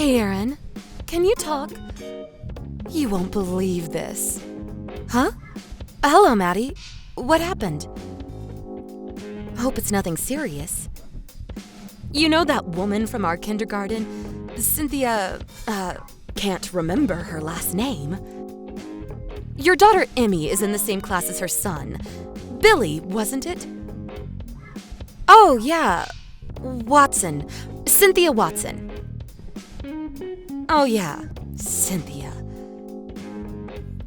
Hey, Aaron. Can you talk? You won't believe this. Huh? Hello, Maddie. What happened? Hope it's nothing serious. You know that woman from our kindergarten? Cynthia, can't remember her last name. Your daughter Emmy is in the same class as her son. Billy, wasn't it? Oh, yeah. Watson. Cynthia Watson. Oh, yeah. Cynthia.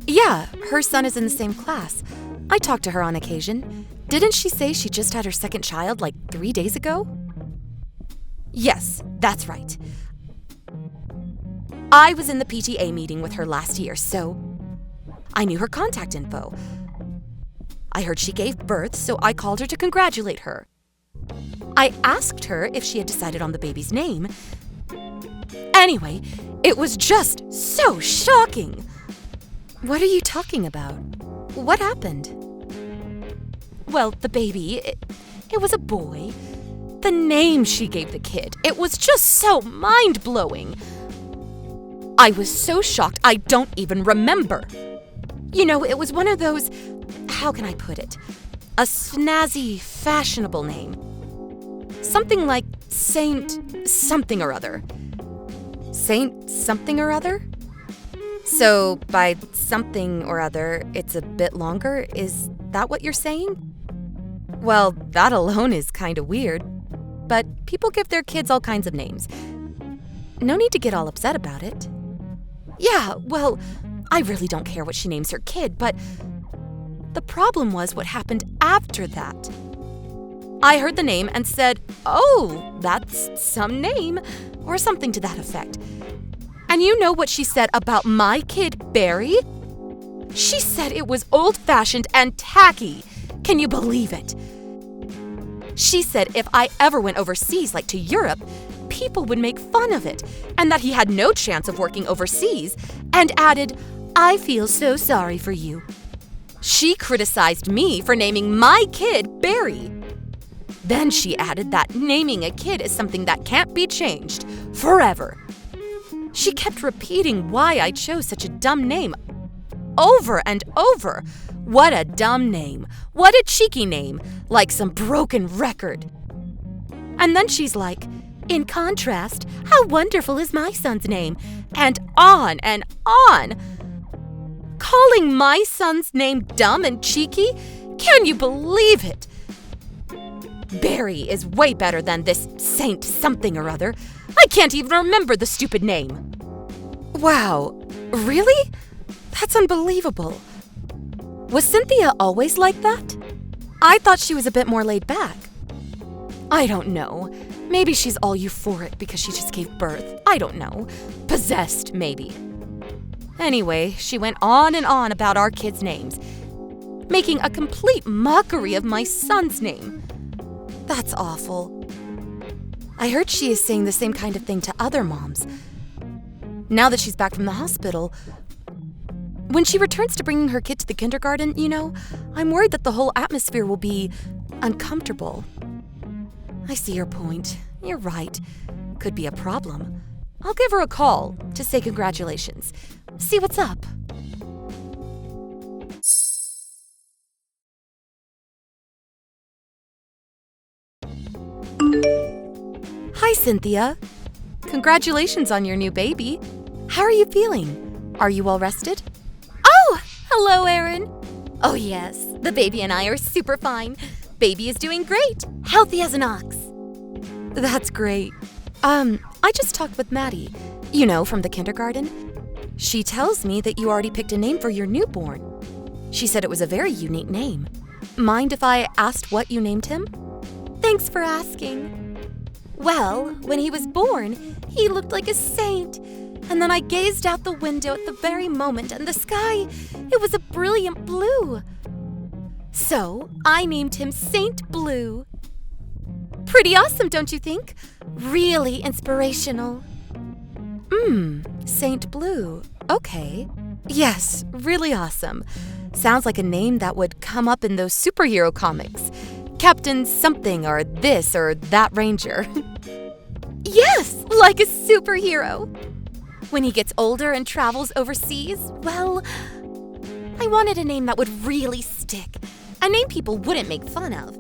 Yeah, her son is in the same class. I talk to her on occasion. Didn't she say she just had her second child like 3 days ago? Yes, that's right. I was in the PTA meeting with her last year, so I knew her contact info. I heard she gave birth, so I called her to congratulate her. I asked her if she had decided on the baby's name. Anyway, it was just so shocking. What are you talking about? What happened? Well, the baby, it was a boy. The name she gave the kid, it was just so mind-blowing. I was so shocked I don't even remember. You know, it was one of those, how can I put it? A snazzy, fashionable name. Something like Saint something or other. Saint something or other? So, by something or other, it's a bit longer? Is that what you're saying? Well, that alone is kind of weird. But people give their kids all kinds of names. No need to get all upset about it. Yeah, well, I really don't care what she names her kid, but the problem was what happened after that. I heard the name and said, "Oh, that's some name," or something to that effect. And you know what she said about my kid, Barry? She said it was old-fashioned and tacky. Can you believe it? She said if I ever went overseas, like to Europe, people would make fun of it, and that he had no chance of working overseas, and added, "I feel so sorry for you." She criticized me for naming my kid Barry. Then she added that naming a kid is something that can't be changed forever. She kept repeating why I chose such a dumb name over and over. What a dumb name. What a cheeky name. Like some broken record. And then she's like, "In contrast, how wonderful is my son's name?" And on and on. Calling my son's name dumb and cheeky? Can you believe it? Barry is way better than this Saint something or other. I can't even remember the stupid name. Wow, really? That's unbelievable. Was Cynthia always like that? I thought she was a bit more laid back. I don't know. Maybe she's all euphoric because she just gave birth. I don't know. Possessed, maybe. Anyway, she went on and on about our kids' names, making a complete mockery of my son's name. That's awful. I heard she is saying the same kind of thing to other moms. Now that she's back from the hospital, when she returns to bringing her kid to the kindergarten, you know, I'm worried that the whole atmosphere will be uncomfortable. I see your point. You're right. Could be a problem. I'll give her a call to say congratulations. See what's up. Hi, Cynthia. Congratulations on your new baby. How are you feeling? Are you all rested? Oh, hello, Aaron. Oh, yes. The baby and I are super fine. Baby is doing great. Healthy as an ox. That's great. I just talked with Maddie, you know, from the kindergarten. She tells me that you already picked a name for your newborn. She said it was a very unique name. Mind if I asked what you named him? Thanks for asking. Well, when he was born, he looked like a saint. And then I gazed out the window at the very moment, and the sky, it was a brilliant blue. So I named him Saint Blue. Pretty awesome, don't you think? Really inspirational. Saint Blue. Okay. Yes, really awesome. Sounds like a name that would come up in those superhero comics. Captain something or this or that ranger. Yes, like a superhero. When he gets older and travels overseas, well, I wanted a name that would really stick, a name people wouldn't make fun of.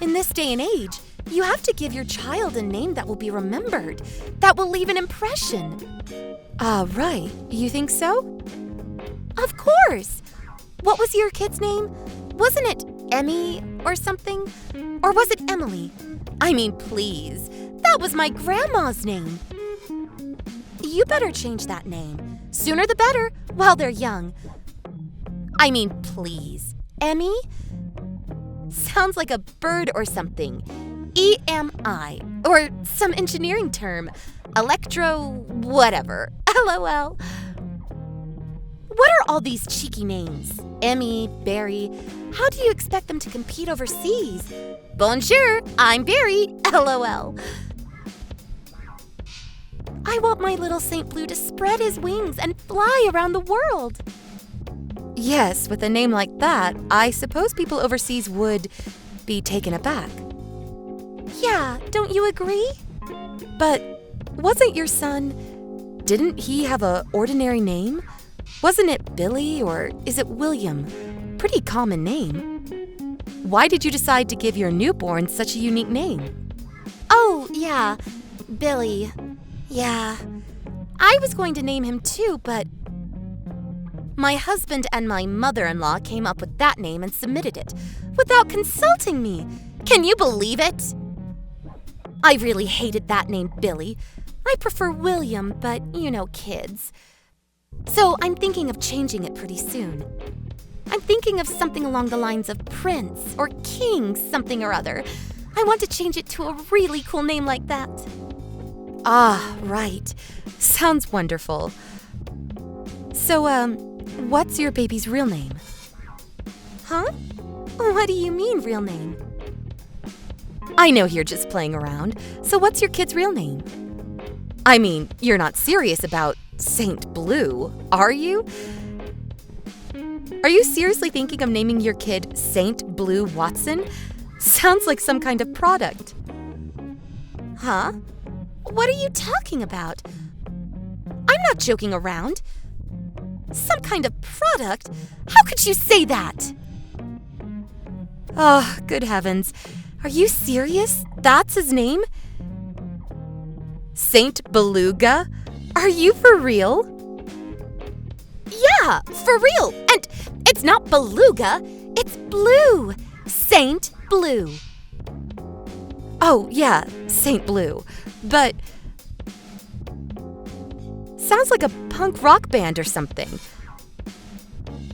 In this day and age, you have to give your child a name that will be remembered, that will leave an impression. Right. You think so? Of course. What was your kid's name? Wasn't it Emmy or something? Or was it Emily? I mean, please. That was my grandma's name. You better change that name. Sooner the better, while they're young. I mean, please. Emmy? Sounds like a bird or something. EMI. Or some engineering term. Electro whatever. LOL. What are all these cheeky names? Emmy, Barry. How do you expect them to compete overseas? Bonjour, I'm Barry. LOL. I want my little Saint Blue to spread his wings and fly around the world. Yes, with a name like that, I suppose people overseas would be taken aback. Yeah, don't you agree? But wasn't your son, didn't he have an ordinary name? Wasn't it Billy or is it William? Pretty common name. Why did you decide to give your newborn such a unique name? Oh, yeah, Billy. Yeah, I was going to name him too, but my husband and my mother-in-law came up with that name and submitted it without consulting me. Can you believe it? I really hated that name, Billy. I prefer William, but you know, kids. So I'm thinking of changing it pretty soon. I'm thinking of something along the lines of Prince or King something or other. I want to change it to a really cool name like that. Ah, right. Sounds wonderful. So, what's your baby's real name? Huh? What do you mean, real name? I know you're just playing around, so what's your kid's real name? I mean, you're not serious about Saint Blue, are you? Are you seriously thinking of naming your kid Saint Blue Watson? Sounds like some kind of product. Huh? What are you talking about? I'm not joking around. Some kind of product? How could you say that? Oh, good heavens. Are you serious? That's his name? Saint Beluga? Are you for real? Yeah, for real. And it's not beluga, it's blue. Saint Blue. Oh, yeah, Saint Blue. But sounds like a punk rock band or something.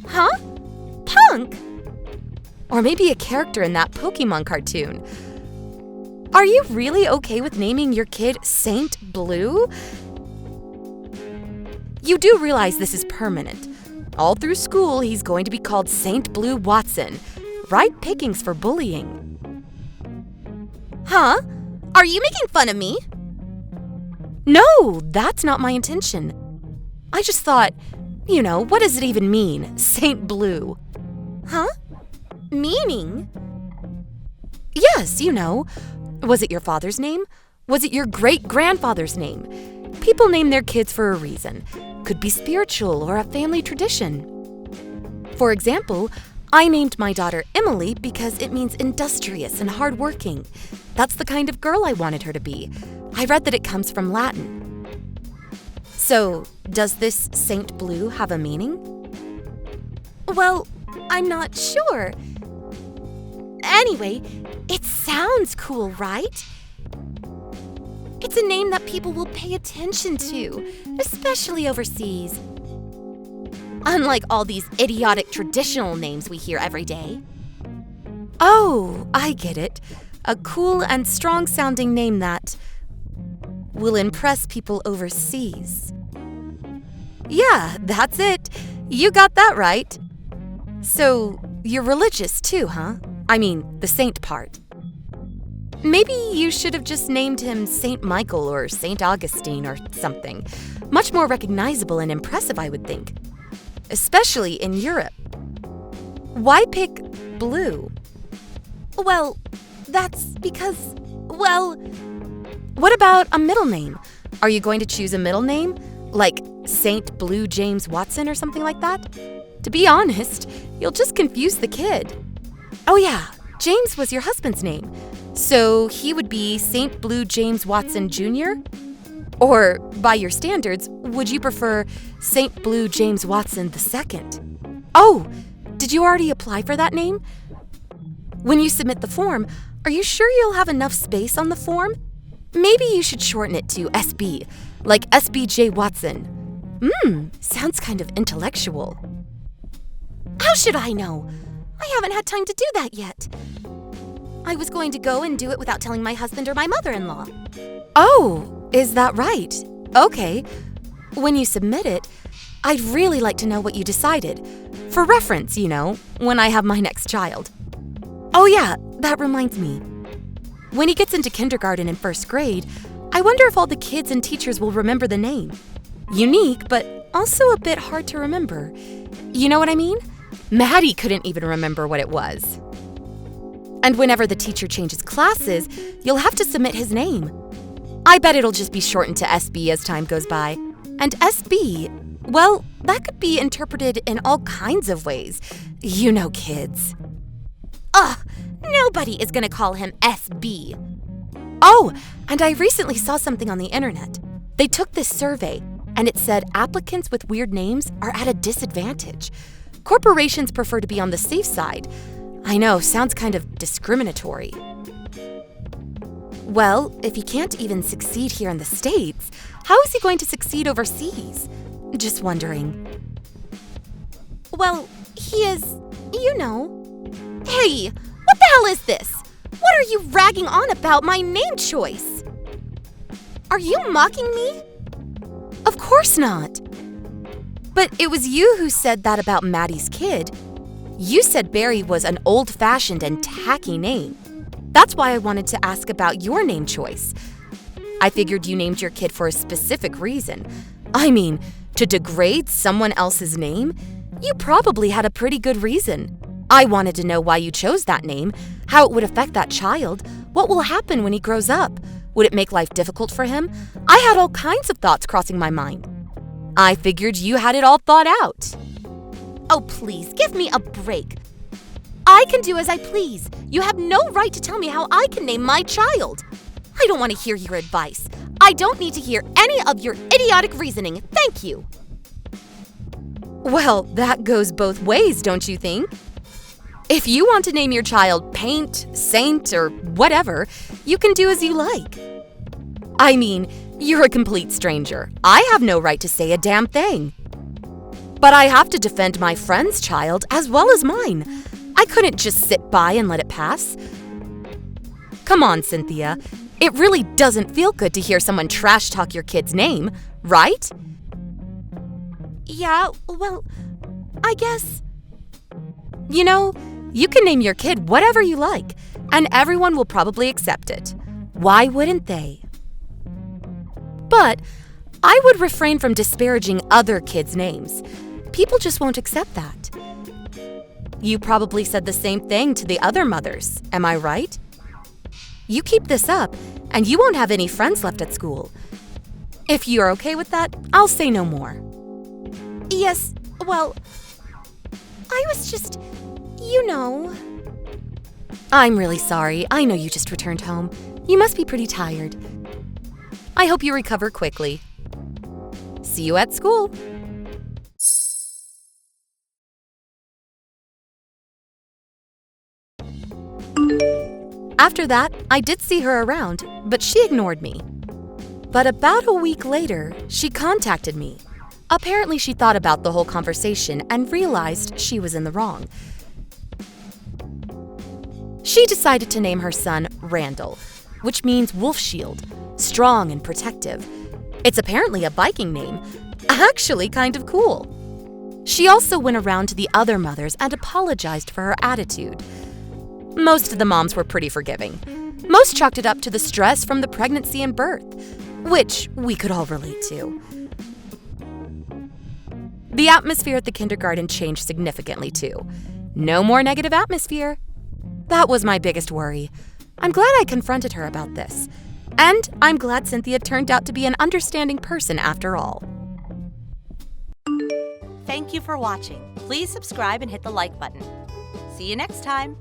Huh? Punk? Or maybe a character in that Pokemon cartoon. Are you really okay with naming your kid Saint Blue? You do realize this is permanent. All through school, he's going to be called Saint Blue Watson. Right pickings for bullying. Huh? Are you making fun of me? No, that's not my intention. I just thought, you know, what does it even mean, Saint Blue? Huh? Meaning? Yes, you know. Was it your father's name? Was it your great-grandfather's name? People name their kids for a reason. Could be spiritual or a family tradition. For example, I named my daughter Emily because it means industrious and hardworking. That's the kind of girl I wanted her to be. I read that it comes from Latin. So, does this Saint Blue have a meaning? Well, I'm not sure. Anyway, it sounds cool, right? It's a name that people will pay attention to, especially overseas. Unlike all these idiotic traditional names we hear every day. Oh, I get it. A cool and strong-sounding name that will impress people overseas. Yeah, that's it. You got that right. So, you're religious too, huh? I mean, the saint part. Maybe you should have just named him Saint Michael or Saint Augustine or something. Much more recognizable and impressive, I would think. Especially in Europe. Why pick blue? Well, that's because, well, What about a middle name? Are you going to choose a middle name? Like Saint Blue James Watson or something like that? To be honest, you'll just confuse the kid. Oh yeah, James was your husband's name. So he would be Saint Blue James Watson Jr.? Or, by your standards, would you prefer Saint Blue James Watson II? Oh, did you already apply for that name? When you submit the form, are you sure you'll have enough space on the form? Maybe you should shorten it to SB, like SBJ Watson. Sounds kind of intellectual. How should I know? I haven't had time to do that yet. I was going to go and do it without telling my husband or my mother-in-law. Oh, is that right? Okay. When you submit it, I'd really like to know what you decided. For reference, when I have my next child. Oh yeah, that reminds me. When he gets into kindergarten and first grade, I wonder if all the kids and teachers will remember the name. Unique, but also a bit hard to remember. You know what I mean? Maddie couldn't even remember what it was. And whenever the teacher changes classes, you'll have to submit his name. I bet it'll just be shortened to SB as time goes by. And SB, well, that could be interpreted in all kinds of ways. You know kids. Ugh, nobody is gonna call him SB. Oh, and I recently saw something on the internet. They took this survey, and it said applicants with weird names are at a disadvantage. Corporations prefer to be on the safe side. I know, sounds kind of discriminatory. Well, if he can't even succeed here in the States, how is he going to succeed overseas? Just wondering. Well, he is, Hey, what the hell is this? What are you ragging on about my name choice? Are you mocking me? Of course not. But it was you who said that about Maddie's kid. You said Barry was an old-fashioned and tacky name. That's why I wanted to ask about your name choice. I figured you named your kid for a specific reason. I mean, to degrade someone else's name? You probably had a pretty good reason. I wanted to know why you chose that name, how it would affect that child, what will happen when he grows up. Would it make life difficult for him? I had all kinds of thoughts crossing my mind. I figured you had it all thought out. Oh, please, give me a break. I can do as I please. You have no right to tell me how I can name my child. I don't want to hear your advice. I don't need to hear any of your idiotic reasoning. Thank you. Well, that goes both ways, don't you think? If you want to name your child Paint, Saint, or whatever, you can do as you like. I mean, you're a complete stranger. I have no right to say a damn thing. But I have to defend my friend's child as well as mine. I couldn't just sit by and let it pass. Come on, Cynthia. It really doesn't feel good to hear someone trash talk your kid's name, right? Yeah, well, I guess. You can name your kid whatever you like, and everyone will probably accept it. Why wouldn't they? But I would refrain from disparaging other kids' names. People just won't accept that. You probably said the same thing to the other mothers, am I right? You keep this up, and you won't have any friends left at school. If you're okay with that, I'll say no more. Yes, well, I was just, I'm really sorry. I know you just returned home. You must be pretty tired. I hope you recover quickly. See you at school. After that, I did see her around, but she ignored me. But about a week later, she contacted me. Apparently, she thought about the whole conversation and realized she was in the wrong. She decided to name her son Randall, which means wolf shield, strong and protective. It's apparently a biking name, actually kind of cool. She also went around to the other mothers and apologized for her attitude. Most of the moms were pretty forgiving. Most chalked it up to the stress from the pregnancy and birth, which we could all relate to. The atmosphere at the kindergarten changed significantly too. No more negative atmosphere. That was my biggest worry. I'm glad I confronted her about this. And I'm glad Cynthia turned out to be an understanding person after all. Thank you for watching. Please subscribe and hit the like button. See you next time.